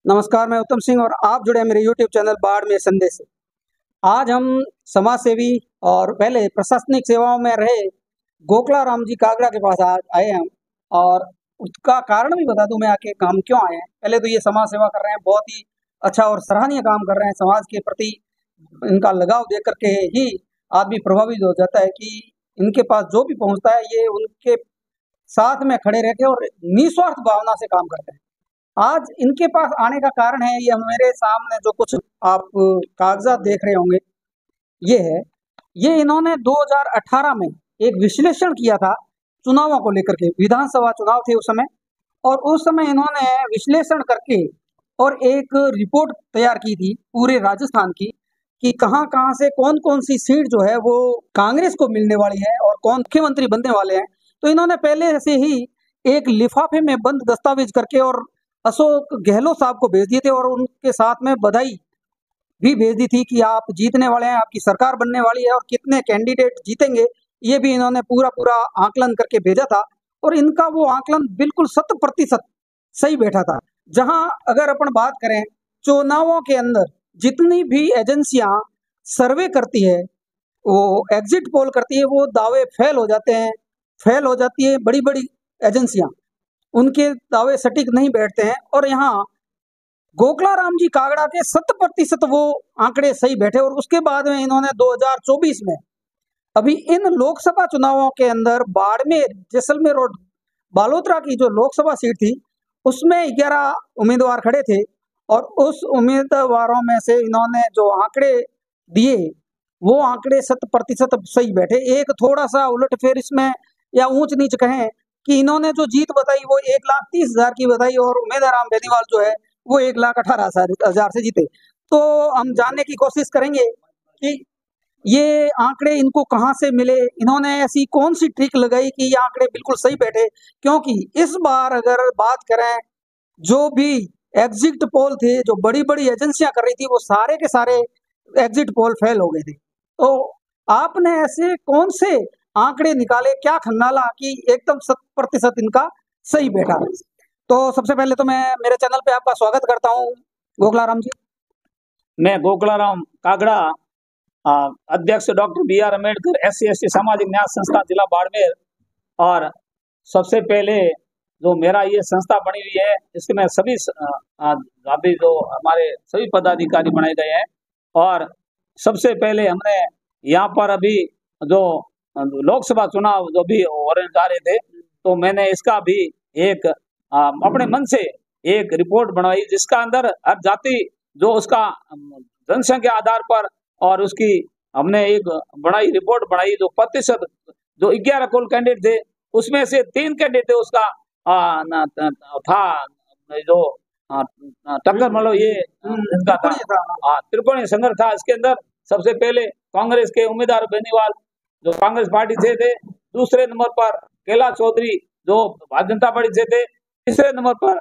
नमस्कार, मैं उत्तम सिंह और आप जुड़े हैं मेरे यूट्यूब चैनल बाड़मेर संदेश से। आज हम समाज सेवी और पहले प्रशासनिक सेवाओं में रहे गोखला राम जी कागड़ा के पास आज आए हैं हम, और उसका कारण भी बता दूं मैं आके काम क्यों आए हैं। पहले तो ये समाज सेवा कर रहे हैं, बहुत ही अच्छा और सराहनीय काम कर रहे हैं। समाज के प्रति इनका लगाव देख करके ही आदमी प्रभावित हो जाता है कि इनके पास जो भी पहुंचता है ये उनके साथ में खड़े रह के और निस्वार्थ भावना से काम करते हैं। आज इनके पास आने का कारण है, ये मेरे सामने जो कुछ आप कागजात देख रहे होंगे, ये है। ये इन्होंने 2018 में एक विश्लेषण किया था चुनावों को लेकर के। विधानसभा चुनाव थे उस समय, और उस समय इन्होंने विश्लेषण करके और एक रिपोर्ट तैयार की थी पूरे राजस्थान की कि कहाँ कहाँ से कौन कौन सी सीट जो है वो कांग्रेस को मिलने वाली है और कौन मुख्यमंत्री बनने वाले हैं। तो इन्होंने पहले से ही एक लिफाफे में बंद दस्तावेज करके और अशोक गहलोत साहब को भेज दिए थे, और उनके साथ में बधाई भी भेज दी थी कि आप जीतने वाले हैं, आपकी सरकार बनने वाली है, और कितने कैंडिडेट जीतेंगे ये भी इन्होंने पूरा पूरा आकलन करके भेजा था। और इनका वो आकलन बिल्कुल 100% सही बैठा था। जहां अगर अपन बात करें चुनावों के अंदर जितनी भी एजेंसियां सर्वे करती है, वो एग्जिट पोल करती है, वो दावे फेल हो जाते हैं, फेल हो जाती है बड़ी बड़ी एजेंसियां, उनके दावे सटीक नहीं बैठते हैं। और यहाँ गोखला राम जी कागड़ा के 100% वो आंकड़े सही बैठे। और उसके बाद में इन्होंने 2024 में अभी इन लोकसभा चुनावों के अंदर बाड़मेर, जैसलमेर और बालोतरा की जो लोकसभा सीट थी उसमें 11 उम्मीदवार खड़े थे, और उस उम्मीदवारों में से इन्होंने जो आंकड़े दिए वो आंकड़े 100% सही बैठे। एक थोड़ा सा उलट फेर इसमें या ऊंच नीच कहें कि इन्होंने जो जीत बताई वो 1,30,000 की बताई, और उमेदराम बेनीवाल जो है वो 1,18,000 से जीते। तो हम जानने की कोशिश करेंगे कि ये आंकड़े इनको कहाँ से मिले, इन्होंने ऐसी कौन सी ट्रिक लगाई कि ये आंकड़े बिल्कुल सही बैठे। क्योंकि इस बार अगर बात करें, जो भी एग्जिट पोल थे, जो बड़ी बड़ी एजेंसियां कर रही थी, वो सारे के सारे एग्जिट पोल फेल हो गए थे। तो आपने ऐसे कौन से आंकड़े निकाले, क्या खंगाला कि एकदम 100% इनका सही बैठा। तो सबसे पहले तो मैं मेरे चैनल पे आपका स्वागत करता हूँ गोखला राम जी। मैं गोखला राम कागड़ा, अध्यक्ष डॉक्टर बी.आर. अम्बेडकर SC/ST सामाजिक न्याय संस्था जिला बाड़मेर। और सबसे पहले जो मेरा ये संस्था बनी हुई है, इसमें सभी जाति जो हमारे सभी पदाधिकारी बनाए गए हैं। और सबसे पहले हमने यहाँ पर अभी जो लोकसभा चुनाव जो भी होने जा रहे थे, तो मैंने इसका भी एक अपने मन से एक रिपोर्ट बनाई, जिसका अंदर हर जाति जो उसका जनसंख्या आधार पर और उसकी हमने एक बनाई रिपोर्ट बनाई, जो प्रतिशत जो 11 कुल कैंडिडेट थे उसमें से 3 कैंडिडेट थे उसका था जो टक्कर, मतलब ये इसका था त्रिकोणीय संघर्ष था। इसके अंदर सबसे पहले कांग्रेस के उम्मीदवार बेनीवाल जो कांग्रेस पार्टी से थे, दूसरे नंबर पर कैलाश चौधरी जो भारतीय जनता पार्टी से थे, तीसरे नंबर पर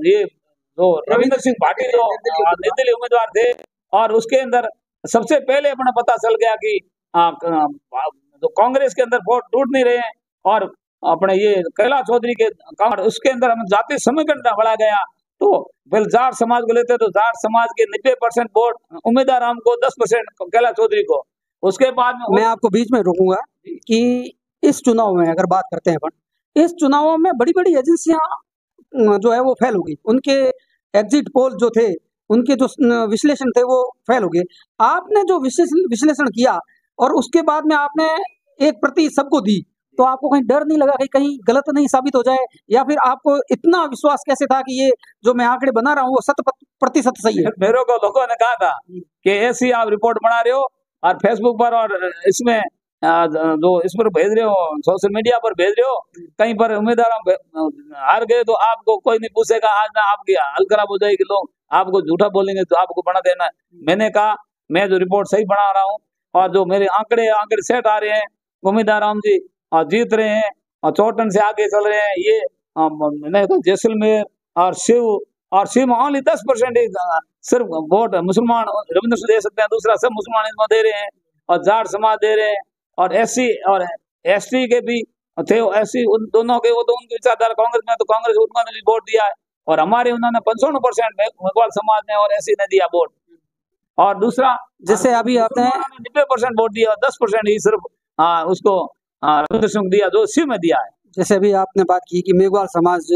ये जो रविंद्र सिंह भाटी जो निर्दलीय उम्मीदवार थे। और उसके अंदर सबसे पहले अपना पता चल गया कि जो कांग्रेस के अंदर वोट टूट नहीं रहे हैं, और अपने ये कैलाश चौधरी के उसके अंदर हम जाति समीकरण बढ़ा गया। तो फिर जाट समाज को लेते तो जाट समाज के 90% वोट उम्मीदवार हमको, 10% कैलाश चौधरी को। उसके बाद में मैं आपको बीच में रोकूंगा कि इस चुनाव में अगर बात करते हैं अपन, इस चुनावों में बड़ी बड़ी एजेंसियां जो है वो फेल हो गई, उनके एग्जिट पोल जो थे, उनके जो विश्लेषण थे वो फेल हो गए। आपने जो विश्लेषण किया और उसके बाद में आपने एक प्रति सबको दी, तो आपको कहीं डर नहीं लगा कि कहीं गलत नहीं साबित हो जाए, या फिर आपको इतना विश्वास कैसे था कि ये जो मैं आंकड़े बना रहा हूँ वो 100% सही है। मेरे को लोगों ने कहा था कि ऐसी आप रिपोर्ट बना रहे हो और फेसबुक पर और इसमें जो इस पर भेज रहे हो, सोशल मीडिया पर भेज रहे हो, कहीं पर उम्मीदवार हार गए तो आपको कोई नहीं पूछेगा, आज ना आपकी हाल खराब हो जाएगी, लोग आपको झूठा बोलेंगे तो आपको बना देना है। मैंने कहा मैं जो रिपोर्ट सही बना रहा हूँ, और जो मेरे आंकड़े सेट आ रहे हैं, उम्मीदवार राम जी जीत रहे हैं और चौटन से आगे चल रहे हैं। ये मैंने कहा जैसलमेर और शिव में ओनली 10% सिर्फ वोट मुसलमान रविंद्र से दे सकते हैं, दूसरा सब मुसलमान इसमें दे रहे हैं, और जाट समाज दे रहे हैं, और SC और ST के भी थे। SC उन दोनों के, वो तो उनकी विचारधारा कांग्रेस में, तो कांग्रेस उन्होंने भी वोट दिया है। और हमारे उन्होंने 55% मेघवाल समाज ने और एससी ने दिया वोट। और दूसरा जैसे अभी आपने 90% वोट दिया और 10% ही सिर्फ उसको रविंद्र सिंह दिया, जो शिव में दिया है। जैसे अभी आपने बात की कि मेघवाल समाज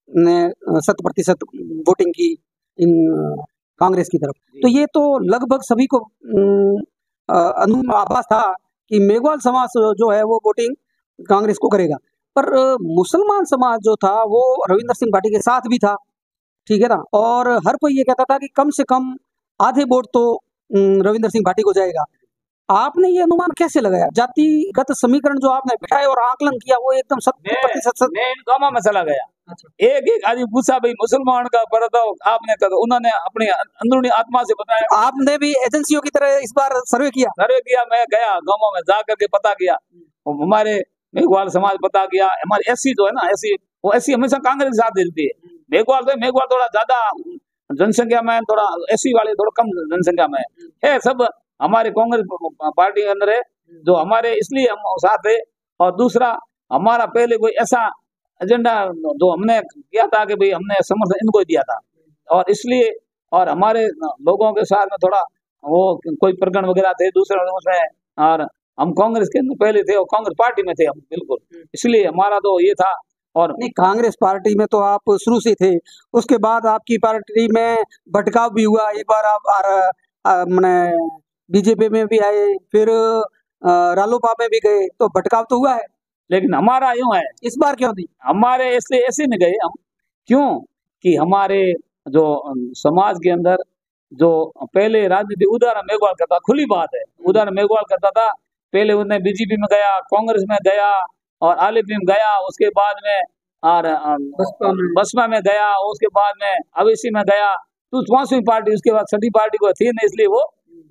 ने 100% वोटिंग की इन कांग्रेस की तरफ, तो ये तो लगभग सभी को आभास था कि मेघवाल समाज जो है वो वोटिंग कांग्रेस को करेगा। पर मुसलमान समाज जो था वो रविंद्र सिंह भाटी के साथ भी था, ठीक है ना, और हर कोई ये कहता था कि कम से कम आधे वोट तो रविंद्र सिंह भाटी को जाएगा। आपने ये अनुमान कैसे लगाया? जातिगत समीकरण जो आपने बिठाए और आकलन किया वो एकदम 100% मैं इन गांवों में चला गया। अच्छा। एक आदमी पूछा भाई मुसलमान का बताओ, आपने कहा, उन्होंने अपनी अंदरूनी आत्मा से बताया। आपने भी एजेंसियों की तरह इस बार सर्वे किया? मैं गया गांवों में, जा करके पता किया। हमारे मेघवाल समाज पता किया, हमारे एससी जो है ना, वो एससी हमेशा कांग्रेस के साथ देती है। मेघवाल थोड़ा ज्यादा जनसंख्या में, थोड़ा एससी वाले थोड़ा कम जनसंख्या में है। सब हमारे कांग्रेस पार्टी के अंदर है, जो हमारे इसलिए हम साथ है। और दूसरा, हमारा पहले कोई ऐसा एजेंडा जो हमने किया था कि भाई हमने समर्थन इनको दिया था, और इसलिए और हमारे लोगों के साथ में थोड़ा वो कोई प्रकरण वगैरह थे दूसरे लोगों से, और हम कांग्रेस के पहले थे और कांग्रेस पार्टी में थे हम, बिल्कुल। इसलिए हमारा तो ये था। और नहीं, कांग्रेस पार्टी में तो आप शुरू से थे, उसके बाद आपकी पार्टी में भटकाव भी हुआ। एक बार आप मैंने बीजेपी में भी आए, फिर रालोपा में भी गए, तो भटकाव तो हुआ है। लेकिन हमारा यूं है, इस बार क्यों नहीं? हमारे इसलिए ऐसे नहीं गए हम, क्यों कि हमारे जो समाज के अंदर जो पहले राजनीति उदाहरण मेघवाल करता, खुली बात है, उदाहरण मेघवाल करता था। पहले उन्हें बीजेपी में गया, कांग्रेस में गया और आलिपी में गया, उसके बाद में और बसपा में गया, उसके बाद में अवेसी में गया, तो 5वीं पार्टी, उसके बाद 6ठी पार्टी को थी नहीं, इसलिए वो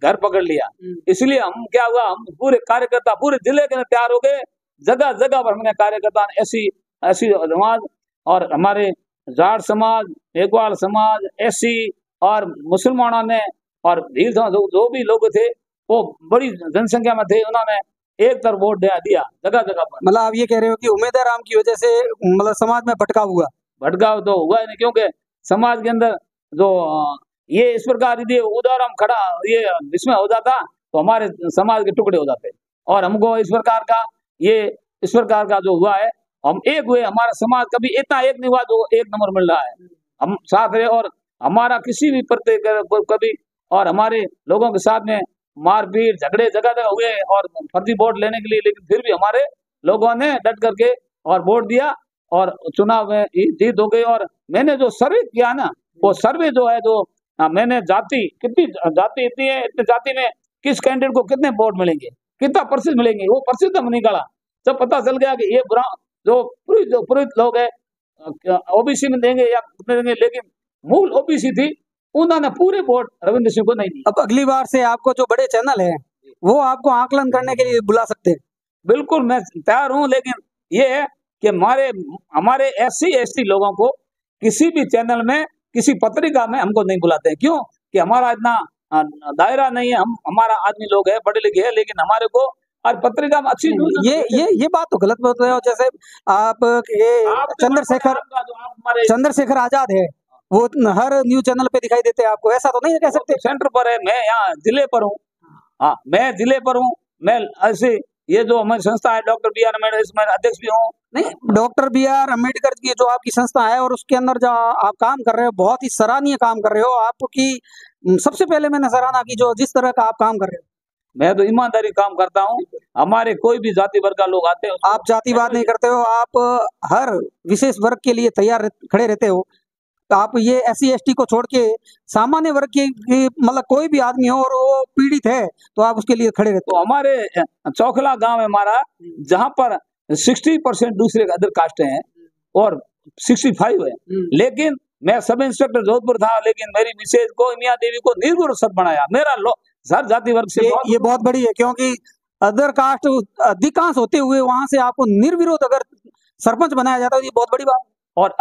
घर पकड़ लिया। इसलिए हम क्या हुआ, हम पूरे कार्यकर्ता पूरे जिले के तैयार हो गए, जगह जगह पर हमने कार्यकर्ता ऐसी समाज और हमारे जाट समाज, मेघवाल समाज, एससी और मुसलमानों ने और भील जो भी लोग थे वो बड़ी जनसंख्या में थे, उन्होंने एक तरफ वोट दिया जगह जगह पर। मतलब आप ये कह रहे हो कि उम्मीद राम की वजह से मतलब समाज में भटकाव हुआ? भटकाव तो हुआ नहीं, क्योंकि समाज के अंदर जो ये इस प्रकार यदि उदाहरण खड़ा ये इसमें हो जाता तो हमारे समाज के टुकड़े हो जाते, और हमको इस प्रकार का जो हुआ है, हम एक हुए, हमारा समाज कभी इतना एक नहीं हुआ जो एक नंबर मिल रहा है। हम साथ रहे और हमारा किसी भी प्रत्येक कभी और हमारे लोगों के साथ में मारपीट झगड़े जगह जगह हुए और फर्जी वोट लेने के लिए, लेकिन फिर भी हमारे लोगों ने डट करके और वोट दिया और चुनाव में जीत हो गई। और मैंने जो सर्वे किया ना, वो सर्वे जो है, जो मैंने कितनी जाति इतनी है, इतने जाति में किस कैंडिडेट को कितने वोट मिलेंगे, कितना प्रतिशत मिलेंगे, वो प्रतिशत हम निकाला। जब पता चल गया कि ये जो पुरोहित लोग है ओबीसी में देंगे या देंगे, लेकिन मूल ओबीसी थी, उन्होंने पूरे वोट रविंद्र सिंह को नहीं दी। अब अगली बार से आपको जो बड़े चैनल है वो आपको आकलन करने के लिए बुला सकते हैं। बिल्कुल मैं तैयार हूं, लेकिन ये है कि हमारे एससी एसटी लोगों को किसी भी चैनल में, किसी पत्रिका में हमको नहीं बुलाते हैं। क्यों कि हमारा इतना दायरा नहीं है, हमारा आदमी लोग है, पढ़े लिखे है, लेकिन हमारे को और पत्रिका में अच्छी ये बात तो गलत बात है। जैसे आप चंद्रशेखर आजाद है, वो हर न्यूज चैनल पे दिखाई देते हैं आपको, ऐसा तो नहीं कह सकते? सेंटर पर है, मैं यहाँ जिले पर हूँ। हाँ, मैं जिले पर हूँ। मैं ऐसे ये जो हमारी संस्था है डॉक्टर बी आर अम्बेडकर, इसमें अध्यक्ष भी हूँ। नहीं, डॉक्टर बी आर अम्बेडकर की जो आपकी संस्था है और उसके अंदर जो आप काम कर रहे हो, बहुत ही सराहनीय काम कर रहे हो। आपकी सबसे पहले मैंने सराहना की जो जिस तरह का आप काम कर रहे हो। मैं तो ईमानदारी काम करता हूँ। हमारे कोई भी जाति वर्ग का लोग आते हैं, आप जातिवाद नहीं करते हो, आप हर विशेष वर्ग के लिए तैयार खड़े रहते हो। आप ये एससी एसटी को छोड़ के सामान्य वर्ग की मतलब कोई भी आदमी हो और वो पीड़ित है तो आप उसके लिए खड़े रहते हो। तो हमारे चौखला गांव है हमारा, जहाँ पर 60% दूसरे अदर कास्ट हैं और 65 है, लेकिन मैं सब इंस्पेक्टर जोधपुर था, लेकिन मेरी मिसेज को, मियां देवी को निर्गुण सर बनाया। मेरा हर जाति वर्ग से ये बहुत बड़ी है, क्योंकि अदर कास्ट अधिकांश होते हुए वहां से आपको निर्विरोध अगर सरपंच बनाया जाता है, ये बहुत बड़ी बात। और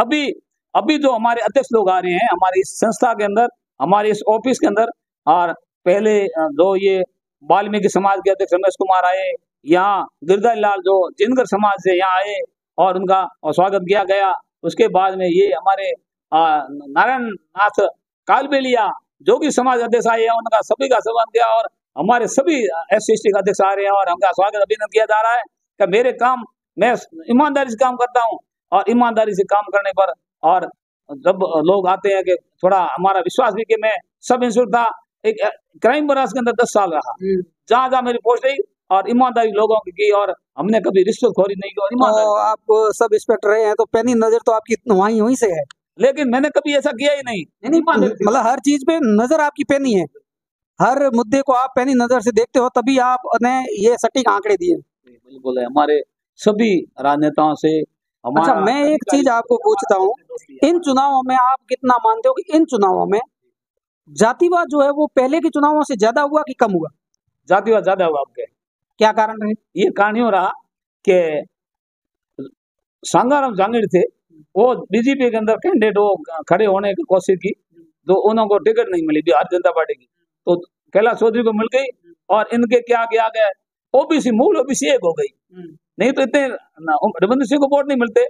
अभी जो हमारे अध्यक्ष लोग आ रहे हैं हमारी इस संस्था के अंदर, हमारे इस ऑफिस के अंदर, और पहले जो ये वाल्मीकि समाज के अध्यक्ष रमेश कुमार आए, यहाँ गिरधर लाल जो जिनगर समाज से यहाँ आए और उनका स्वागत किया गया। उसके बाद में ये हमारे नारायण नाथ कालबेलिया जो भी समाज अध्यक्ष आए हैं उनका सभी का सम्मान किया और हमारे सभी SC/ST का अध्यक्ष आ रहे हैं और उनका स्वागत अभिनंदन किया जा रहा है कि मेरे काम मैं ईमानदारी से काम करता हूं और ईमानदारी से काम करने पर और जब लोग आते हैं कि थोड़ा हमारा विश्वास भी कि मैं सब इंस्पेक्टर था, एक क्राइम ब्रांच के अंदर 10 साल रहा, जहां जहां मेरी पोस्ट रही और ईमानदारी लोगों की और हमने कभी रिश्वतखोरी नहीं की और ईमानदारी। और आप सब इंस्पेक्टर रहे हैं तो पैनी नजर तो आपकी वहीं वहीं से है, लेकिन मैंने कभी ऐसा किया ही नहीं। मतलब हर चीज पे नजर आपकी पैनी है, हर मुद्दे को आप पैनी नजर से देखते हो, तभी आपने ये सटीक आंकड़े दिए। बिल्कुल है, हमारे सभी राजनेताओं से अच्छा, मैं एक चीज आपको पूछता हूँ, इन चुनावों में आप कितना मानते हो कि इन चुनावों में जातिवाद जो है वो पहले के चुनावों से ज्यादा हुआ कि कम हुआ? जातिवाद ज्यादा हुआ। आपके क्या कारण है? ये कारण यूं रहा कि सांगाराम जांगीड़ थे, वो बीजेपी के अंदर कैंडिडेट वो खड़े होने की कोशिश की, तो उनको टिकट नहीं मिली भारतीय जनता पार्टी की, तो कैलाश चौधरी को मिल गई और इनके क्या किया गया, ओबीसी मूल ओबीसी एक हो गई, नहीं तो इतने रविंद्र सिंह को वोट नहीं मिलते,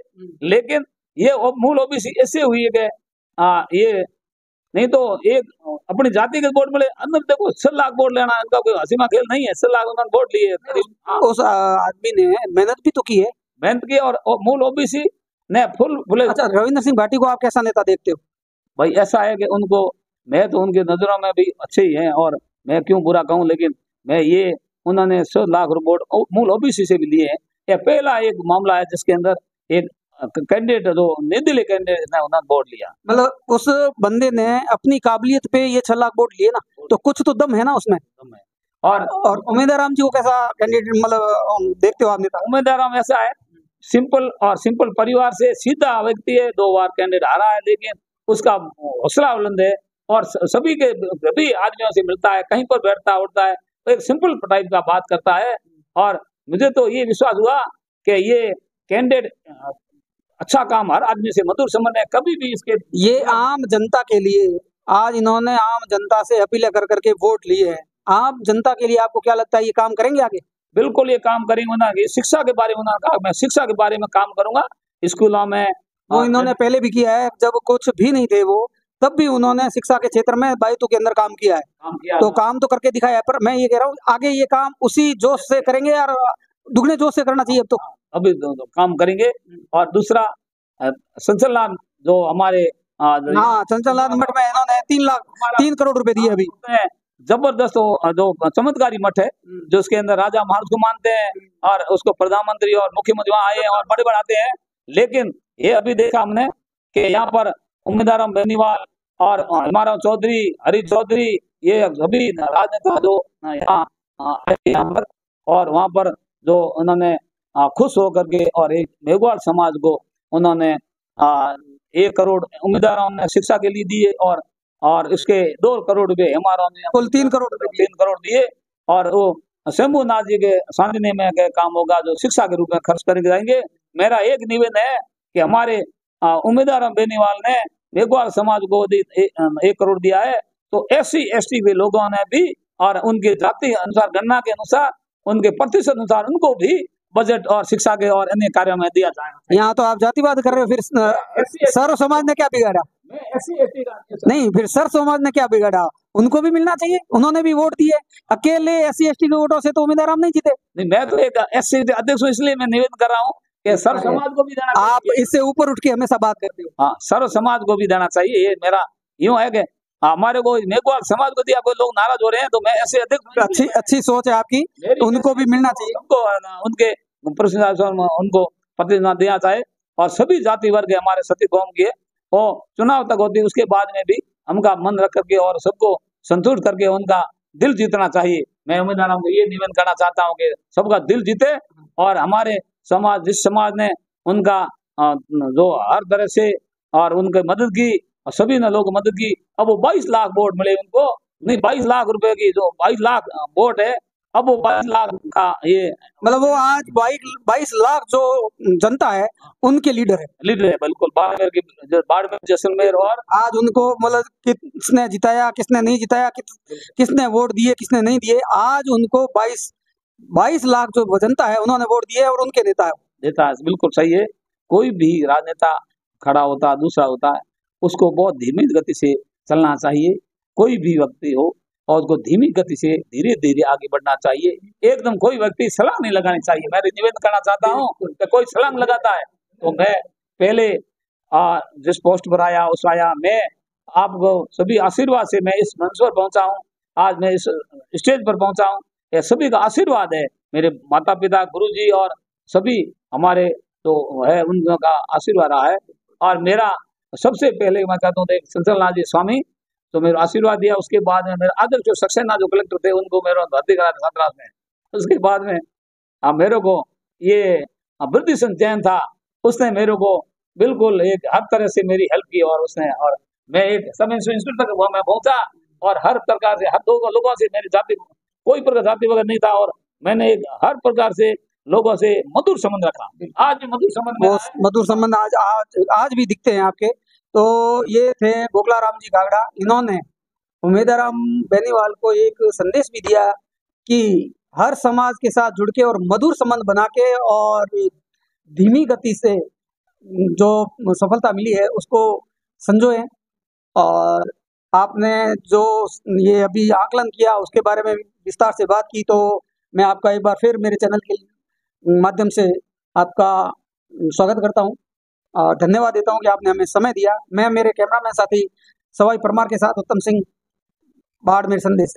लेकिन ये मूल ओबीसी ऐसे हुई है कि ये नहीं तो एक अपनी जाति के वोट मिले। अंदर देखो 6 लाख वोट लेना इनका कोई हसीमा खेल नहीं है, 6 लाख उन्होंने वोट लिए। उस आदमी ने मेहनत भी तो की है, मेहनत की और मूल ओबीसी ने फुल। अच्छा, रविंद्र सिंह भाटी को आप कैसा नेता देखते हो? भाई ऐसा है कि उनको मैं तो उनकी नजरों में भी अच्छे ही हैं और मैं क्यों बुरा कहूं, लेकिन मैं ये उन्होंने 100 लाख वोट मूल ओबीसी से भी लिए हैं। यह पहला एक मामला है जिसके अंदर एक कैंडिडेट जो निर्दलीय कैंडिडेट ने उन्होंने वोट लिया। मतलब उस बंदे ने अपनी काबिलियत पे ये 6 लाख वोट लिए ना, तो कुछ तो दम है ना उसमें। और उम्मीदवार राम जी को कैसा कैंडिडेट मतलब देखते हो आप नेता? उम्मीदवार राम ऐसा है, सिंपल परिवार से सीधा व्यक्ति है, 2 बार कैंडिडेट हारा है, लेकिन उसका हौसला बुलंद है और सभी के सभी आदमियों से मिलता है, कहीं पर बैठता उठता है, तो एक सिंपल टाइप का बात करता है। और मुझे तो ये विश्वास हुआ कि ये कैंडिडेट अच्छा काम हर आदमी से मधुर संबंध है, कभी भी इसके ये आम जनता के लिए आज इन्होंने आम जनता से अपील कर करके वोट लिए हैं। आम जनता के लिए आपको क्या लगता है ये काम करेंगे आगे? बिल्कुल ये काम करेंगे। उन्होंने शिक्षा के बारे में उन्होंने कहा मैं शिक्षा के बारे में काम करूंगा स्कूलों में। वो इन्होंने पहले भी किया है, जब कुछ भी नहीं थे वो तब भी उन्होंने शिक्षा के क्षेत्र में बायतू के अंदर काम किया है, तो काम तो करके दिखाया है। पर मैं ये कह रहा हूँ आगे ये काम उसी जोश से करेंगे यार, दुगने जोश से करना चाहिए अब तो। अभी काम करेंगे। और दूसरा संचल लाल जो हमारे हाँ, चंचल लाल मठ में इन्होंने 3 करोड़ रुपए दिए अभी। जबरदस्त जो चमत्कारी मठ है, जो उसके अंदर राजा महाराज को मानते हैं और उसको प्रधानमंत्री और मुख्यमंत्री वहां आए हैं और बड़े बड़े आते हैं। लेकिन ये अभी देखा हमने कि यहाँ पर उम्मीदवार बेनीवाल और हिमाराम चौधरी, हरी चौधरी, ये सभी राजनेता जो यहाँ पर और वहां पर जो उन्होंने खुश होकर के और एक मेघवाल समाज को उन्होंने 1 करोड़ उम्मीदवारों ने शिक्षा के लिए दिए और इसके 2 करोड़ रुपए हमारा कुल 3 करोड़ दिए। और वो शंभुनाथ जी के सामने में काम होगा जो शिक्षा के रूप में खर्च करके जाएंगे। मेरा एक निवेदन है कि हमारे उम्मीदवार बेनीवाल ने मेघवाल समाज को 1 करोड़ दिया है, तो SC/ST के लोगों ने भी और उनके जाति अनुसार गणना के अनुसार उनके प्रतिशत अनुसार उनको भी बजट और शिक्षा के और अन्य कार्यों में दिया जाएगा। यहाँ तो आप जातिवाद कर रहे हो, फिर सर्व समाज ने क्या बिगाड़ा? नहीं, फिर सर्व समाज ने क्या बिगाड़ा? उनको भी मिलना चाहिए, उन्होंने भी वोट दिए। अकेले SC/ST के वोटों से तो उम्मीदवार हम नहीं जीते। नहीं, मैं तो एक SC अध्यक्ष हूँ, इसलिए मैं निवेदन कर रहा हूँ कि सर्व समाज को भी देना चाहिए। आप इससे ऊपर उठ के हमेशा बात करते हो। हाँ, सर्व समाज को भी देना चाहिए। ये मेरा यूं है कि हमारे को मेघवाल समाज को दिया, कोई लोग नाराज हो रहे हैं, तो मैं ऐसे अध्यक्ष। अच्छी सोच है आपकी, उनको भी मिलना चाहिए, उनके उनको प्रतिनिधित्व देना चाहिए। और सभी जाति वर्ग हमारे सती कौम के वो चुनाव तक होती है, उसके बाद में भी हमका मन रख करके और सबको संतुष्ट करके उनका दिल जीतना चाहिए। मैं उम्मीदवारों को ये निवेदन करना चाहता हूँ कि सबका दिल जीते और हमारे समाज जिस समाज ने उनका जो हर तरह से और उनकी मदद की और सभी ने लोग मदद की, अब वो 22 लाख वोट मिले उनको, नहीं 22 लाख रुपए की जो 22 लाख वोट है, अब वो 22 लाख का ये मतलब वो आज 22 लाख जो जनता है उनके लीडर है बिल्कुल। बाड़मेर जैसलमेर और आज उनको मतलब किसने जिताया किसने नहीं जिताया, किसने वोट दिए किसने नहीं दिए, आज उनको 22 लाख जो जनता है उन्होंने वोट दिए और उनके नेता है। बिल्कुल सही है। कोई भी राजनेता खड़ा होता दूसरा होता है, उसको बहुत धीमी गति से चलना चाहिए। कोई भी व्यक्ति हो और उसको धीमी गति से धीरे धीरे आगे बढ़ना चाहिए। एकदम कोई व्यक्ति छलांग नहीं लगानी चाहिए। मैं निवेदन करना चाहता हूँ कि कोई छलांग लगाता है तो मैं पहले जिस पोस्ट पर आया उस आया, मैं आपको सभी आशीर्वाद से मैं इस मंच पर पहुंचा हूँ, आज मैं इस स्टेज पर पहुंचा हूँ। यह सभी का आशीर्वाद है, मेरे माता पिता, गुरुजी और सभी हमारे जो है उनका आशीर्वाद रहा है। और मेरा सबसे पहले मैं कहता हूँ संचलनाथ जी स्वामी तो मेरा आशीर्वाद दिया। उसके बाद में मेरे अध्यक्ष जो सक्सेना जो कलेक्टर थे उनको मेरा भर्ती करा था छात्रावास में। उसके बाद में मेरे को ये वृद्धि जैन था, उसने मेरे को बिल्कुल एक हर तरह से मेरी हेल्प की और उसने, और मैं एक सब इंस्टीट्यूट तक मैं पहुंचा और हर प्रकार से हर दो लोगों से मेरी जाति कोई प्रकार जाति वगैरह नहीं था और मैंने एक हर प्रकार से लोगों से मधुर संबंध रखा। आज भी मधुर संबंध वो मधुर संबंध आज भी दिखते हैं आपके। तो ये थे गोखला राम जी कागड़ा। इन्होंने उमेदाराम बेनीवाल को एक संदेश भी दिया कि हर समाज के साथ जुड़ के और मधुर संबंध बना के और धीमी गति से जो सफलता मिली है उसको संजोएं। और आपने जो ये अभी आकलन किया उसके बारे में विस्तार से बात की, तो मैं आपका एक बार फिर मेरे चैनल के माध्यम से आपका स्वागत करता हूं और धन्यवाद देता हूं कि आपने हमें समय दिया। मैं मेरे कैमरामैन साथी सवाई परमार के साथ उत्तम सिंह, बाड़मेर संदेश।